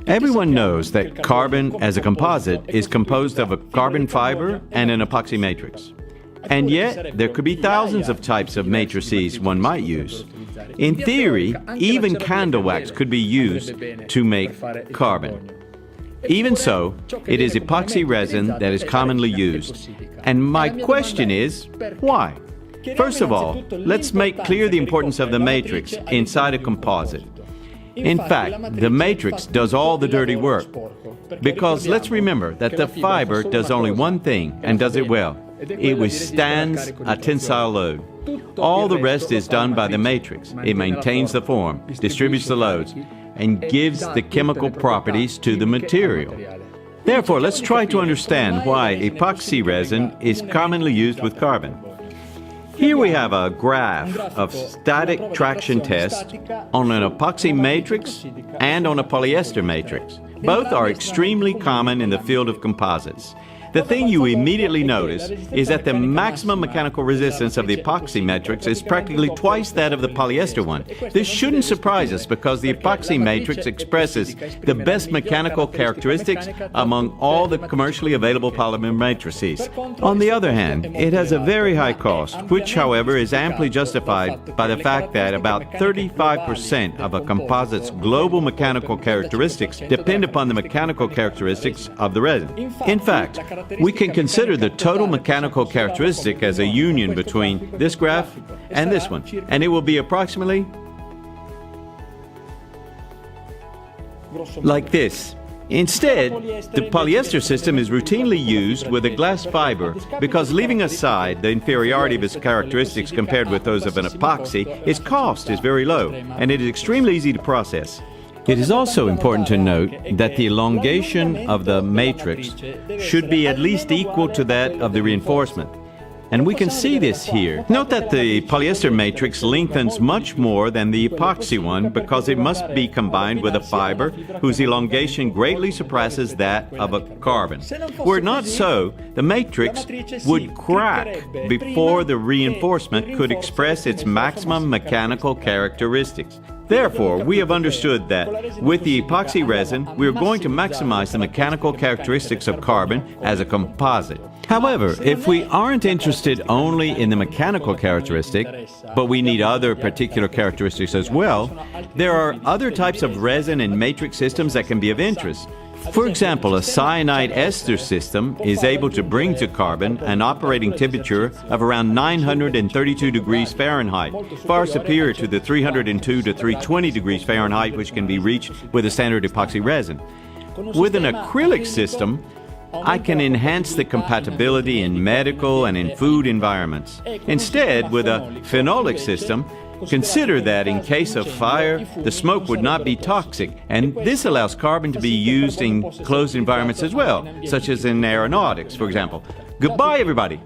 Everyone knows that carbon as a composite is composed of a carbon fiber and an epoxy matrix. And yet, there could be thousands of types of matrices one might use. In theory, even candle wax could be used to make carbon. Even so, it is epoxy resin that is commonly used. And my question is, why? First of all, let's make clear the importance of the matrix inside a composite. In fact, the matrix does all the dirty work. Because let's remember that the fiber does only one thing and does it well. It withstands a tensile load. All the rest is done by the matrix. It maintains the form, distributes the loads, and gives the chemical properties to the material. Therefore, let's try to understand why epoxy resin is commonly used with carbon. Here we have a graph of static traction tests on an epoxy matrix and on a polyester matrix. Both are extremely common in the field of composites. The thing you immediately notice is that the maximum mechanical resistance of the epoxy matrix is practically twice that of the polyester one. This shouldn't surprise us because the epoxy matrix expresses the best mechanical characteristics among all the commercially available polymer matrices. On the other hand, it has a very high cost, which, however, is amply justified by the fact that about 35% of a composite's global mechanical characteristics depend upon the mechanical characteristics of the resin. In fact, we can consider the total mechanical characteristic as a union between this graph and this one, and it will be approximately like this. Instead, the polyester system is routinely used with a glass fiber because, leaving aside the inferiority of its characteristics compared with those of an epoxy, its cost is very low, and it is extremely easy to process. It is also important to note that the elongation of the matrix should be at least equal to that of the reinforcement. And we can see this here. Note that the polyester matrix lengthens much more than the epoxy one because it must be combined with a fiber whose elongation greatly surpasses that of a carbon. Were it not so, the matrix would crack before the reinforcement could express its maximum mechanical characteristics. Therefore, we have understood that with the epoxy resin, we are going to maximize the mechanical characteristics of carbon as a composite. However, if we aren't interested only in the mechanical characteristic, but we need other particular characteristics as well, there are other types of resin and matrix systems that can be of interest. For example, a cyanide ester system is able to bring to carbon an operating temperature of around 932 degrees Fahrenheit, far superior to the 302 to 320 degrees Fahrenheit which can be reached with a standard epoxy resin. With an acrylic system, I can enhance the compatibility in medical and in food environments. Instead, with a phenolic system, consider that in case of fire, the smoke would not be toxic, and this allows carbon to be used in closed environments as well, such as in aeronautics, for example. Goodbye, everybody.